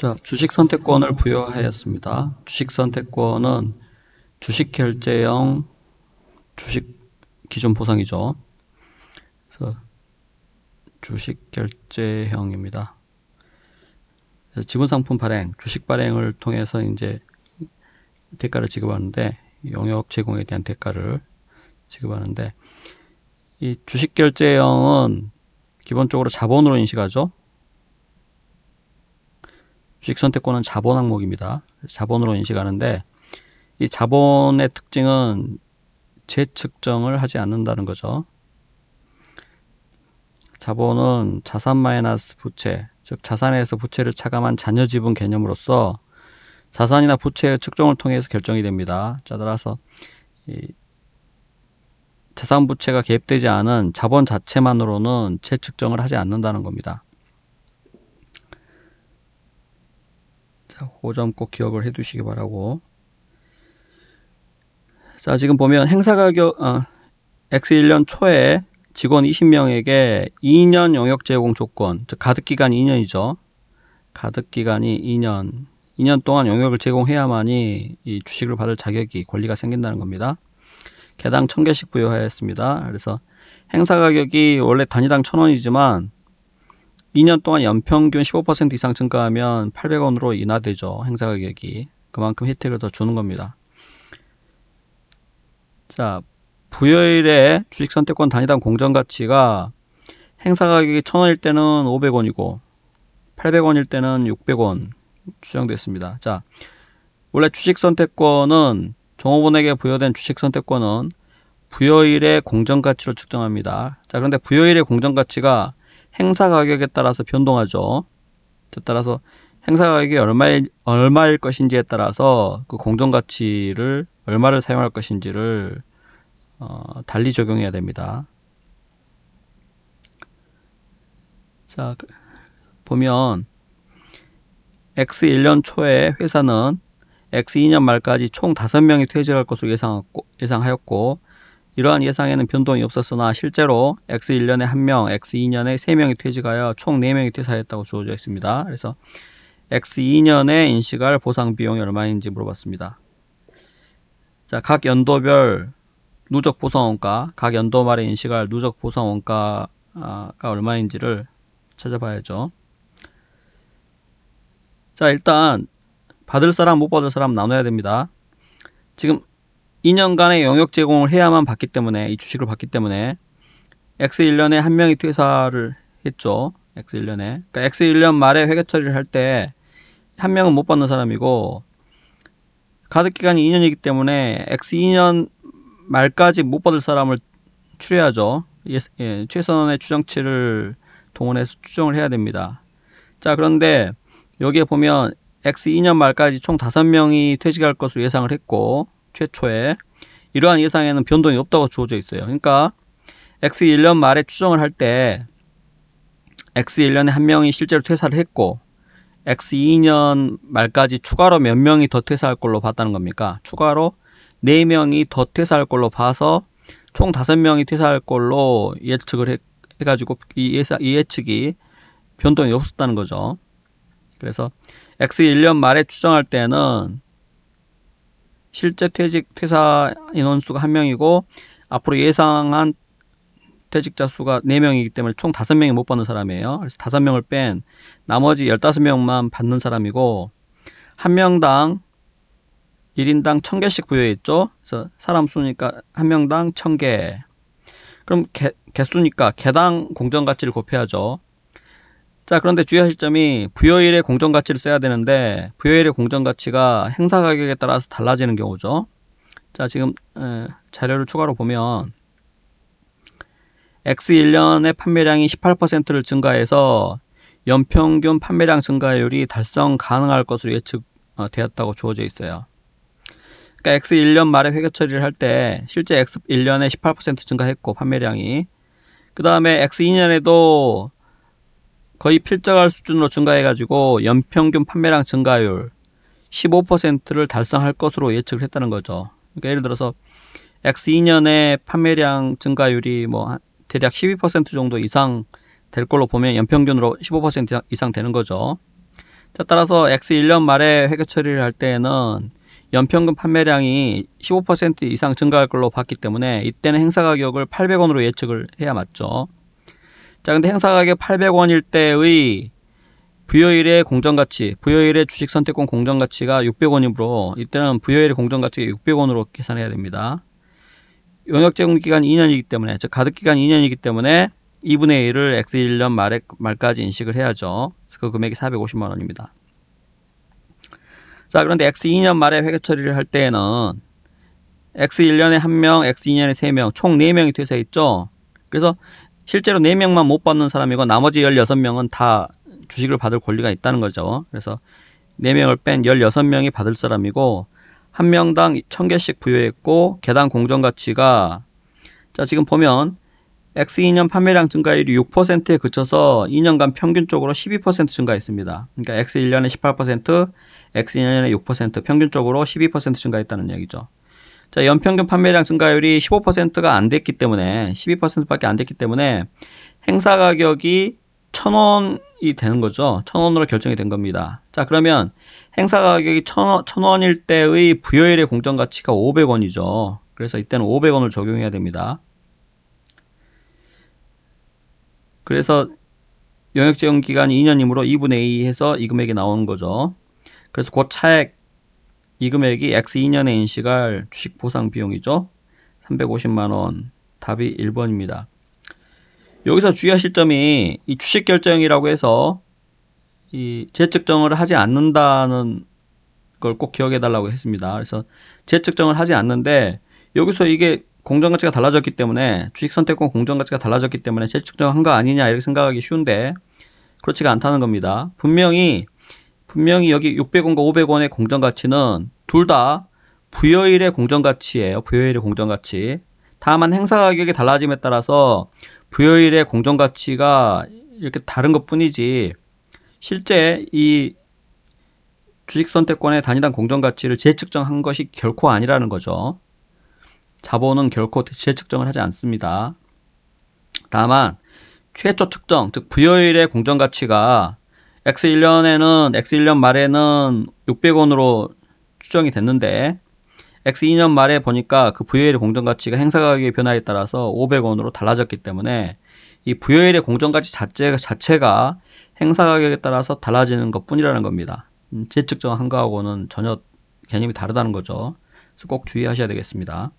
자, 주식 선택권을 부여하였습니다. 주식 선택권은 주식 결제형 주식 기준 보상이죠. 그래서 주식 결제형입니다. 지분 상품 발행, 주식 발행을 통해서 이제 대가를 지급하는데, 용역 제공에 대한 대가를 지급하는데, 이 주식 결제형은 기본적으로 자본으로 인식하죠. 주식 선택권은 자본 항목입니다. 자본으로 인식하는데, 이 자본의 특징은 재측정을 하지 않는다는 거죠. 자본은 자산 마이너스 부채, 즉 자산에서 부채를 차감한 잔여 지분 개념으로서 자산이나 부채의 측정을 통해서 결정이 됩니다. 자, 따라서 이 자산 부채가 개입되지 않은 자본 자체만으로는 재측정을 하지 않는다는 겁니다. 자, 그 점 꼭 기억을 해 두시기 바라고. 자, 지금 보면 행사가격 X1년 초에 직원 20명에게 2년 용역 제공 조건, 즉 가득기간이 2년이죠. 가득기간이 2년 동안 용역을 제공해야만이 이 주식을 받을 자격이, 권리가 생긴다는 겁니다. 개당 1000개씩 부여하였습니다. 그래서 행사가격이 원래 단위당 1000원이지만 2년 동안 연평균 15% 이상 증가하면 800원으로 인하되죠. 행사가격이. 그만큼 혜택을 더 주는 겁니다. 자, 부여일에 주식 선택권 단위당 공정가치가 행사가격이 1000원일 때는 500원이고 800원일 때는 600원 추정됐습니다. 자, 원래 주식 선택권은 종업원에게 부여된 주식 선택권은 부여일의 공정가치로 측정합니다. 자, 그런데 부여일의 공정가치가 행사가격에 따라서 변동하죠. 따라서 행사가격이 얼마일 것인지에 따라서 그 공정가치를 얼마를 사용할 것인지를 달리 적용해야 됩니다. 자, 보면 X1년 초에 회사는 X2년 말까지 총 5명이 퇴직할 것으로 예상하였고 이러한 예상에는 변동이 없었으나 실제로 X1년에 1명, X2년에 3명이 퇴직하여 총 4명이 퇴사했다고 주어져 있습니다. 그래서 X2년에 인식할 보상 비용이 얼마인지 물어봤습니다. 자, 각 연도별 누적 보상 원가, 각 연도 말에 인식할 누적 보상 원가가 얼마인지를 찾아봐야죠. 자, 일단 받을 사람, 못 받을 사람 나눠야 됩니다. 지금 2년간의 용역 제공을 해야만 받기 때문에, 이 주식을 받기 때문에 X1년에 1명이 퇴사를 했죠. X1년에. 그러니까 X1년 말에 회계 처리를 할 때 1명은 못 받는 사람이고 가득기간이 2년이기 때문에 X2년 말까지 못 받을 사람을 추려야죠. 최선의 추정치를 동원해서 추정을 해야 됩니다. 자, 그런데 여기에 보면 X2년 말까지 총 5명이 퇴직할 것으로 예상을 했고 최초에 이러한 예상에는 변동이 없다고 주어져 있어요. 그러니까 X1년 말에 추정을 할 때 X1년에 1명이 실제로 퇴사를 했고 X2년 말까지 추가로 몇 명이 더 퇴사할 걸로 봤다는 겁니까? 추가로 4명이 더 퇴사할 걸로 봐서 총 5명이 퇴사할 걸로 예측을 해가지고 이 예측이 변동이 없었다는 거죠. 그래서 X1년 말에 추정할 때는 실제 퇴사 인원수가 1명이고 앞으로 예상한 퇴직자 수가 4명이기 때문에 총 5명이 못 받는 사람이에요. 그래서 5명을 뺀 나머지 15명만 받는 사람이고 한 명당 1인당 1000개씩 부여했죠. 그래서 사람 수니까 한 명당 1000개. 그럼 개수니까 개당 공정가치를 곱해야죠. 자, 그런데 주의하실 점이 부여일의 공정가치를 써야 되는데 부여일의 공정가치가 행사가격에 따라서 달라지는 경우죠. 자, 지금 자료를 추가로 보면 X1년의 판매량이 18%를 증가해서 연평균 판매량 증가율이 달성 가능할 것으로 예측되었다고 주어져 있어요. 그러니까 X1년 말에 회계 처리를 할 때 실제 X1년에 18% 증가했고 판매량이 그 다음에 X2년에도 거의 필적할 수준으로 증가해가지고 연평균 판매량 증가율 15%를 달성할 것으로 예측을 했다는 거죠. 그러니까 예를 들어서 X2년의 판매량 증가율이 뭐 대략 12% 정도 이상 될 걸로 보면 연평균으로 15% 이상 되는 거죠. 자, 따라서 X1년 말에 회계 처리를 할 때에는 연평균 판매량이 15% 이상 증가할 걸로 봤기 때문에 이때는 행사가격을 800원으로 예측을 해야 맞죠. 자, 근데 행사가격 800원일 때의 부여일의 공정가치, 부여일의 주식선택권 공정가치가 600원이므로 이때는 부여일의 공정가치가 600원으로 계산해야 됩니다. 용역제공기간이 2년이기 때문에, 즉 가득기간이 2년이기 때문에 2분의 1을 X1년 말까지 인식을 해야죠. 그 금액이 450만원입니다. 자, 그런데 X2년 말에 회계 처리를 할 때에는 X1년에 1명, X2년에 3명, 총 4명이 퇴사했죠. 그래서 실제로 4명만 못 받는 사람이고 나머지 16명은 다 주식을 받을 권리가 있다는 거죠. 그래서 4명을 뺀 16명이 받을 사람이고 1명당 1000개씩 부여했고 개당 공정가치가, 자, 지금 보면 X2년 판매량 증가율이 6%에 그쳐서 2년간 평균적으로 12% 증가했습니다. 그러니까 X1년에 18%, X2년에 6%, 평균적으로 12% 증가했다는 얘기죠. 자, 연평균 판매량 증가율이 15%가 안 됐기 때문에, 12%밖에 안 됐기 때문에 행사 가격이 1000원이 되는 거죠. 1000원으로 결정이 된 겁니다. 자, 그러면 행사 가격이 1000원일 때의 부여일의 공정가치가 500원이죠. 그래서 이때는 500원을 적용해야 됩니다. 그래서 용역제공기간이 2년이므로 2분의 2 해서 이 금액이 나오는 거죠. 그래서 그 차액, 이 금액이 X2년에 인식할 주식 보상 비용이죠. 350만원, 답이 1번입니다. 여기서 주의하실 점이 이 주식 결정이라고 해서 이 재측정을 하지 않는다는 걸 꼭 기억해 달라고 했습니다. 그래서 재측정을 하지 않는데 여기서 이게 공정가치가 달라졌기 때문에, 주식 선택권 공정가치가 달라졌기 때문에 재측정한 거 아니냐 이렇게 생각하기 쉬운데 그렇지가 않다는 겁니다. 분명히 여기 600원과 500원의 공정가치는 둘 다 부여일의 공정가치예요. 부여일의 공정가치. 다만 행사가격이 달라짐에 따라서 부여일의 공정가치가 이렇게 다른 것 뿐이지 실제 이 주식선택권의 단위당 공정가치를 재측정한 것이 결코 아니라는 거죠. 자본은 결코 재측정을 하지 않습니다. 다만 최초 측정, 즉 부여일의 공정가치가 X1년 말에는 600원으로 추정이 됐는데 X2년 말에 보니까 그 부여일의 공정가치가 행사가격의 변화에 따라서 500원으로 달라졌기 때문에 이 부여일의 공정가치 자체가 행사가격에 따라서 달라지는 것 뿐이라는 겁니다. 재측정한 거하고는 전혀 개념이 다르다는 거죠. 그래서 꼭 주의하셔야 되겠습니다.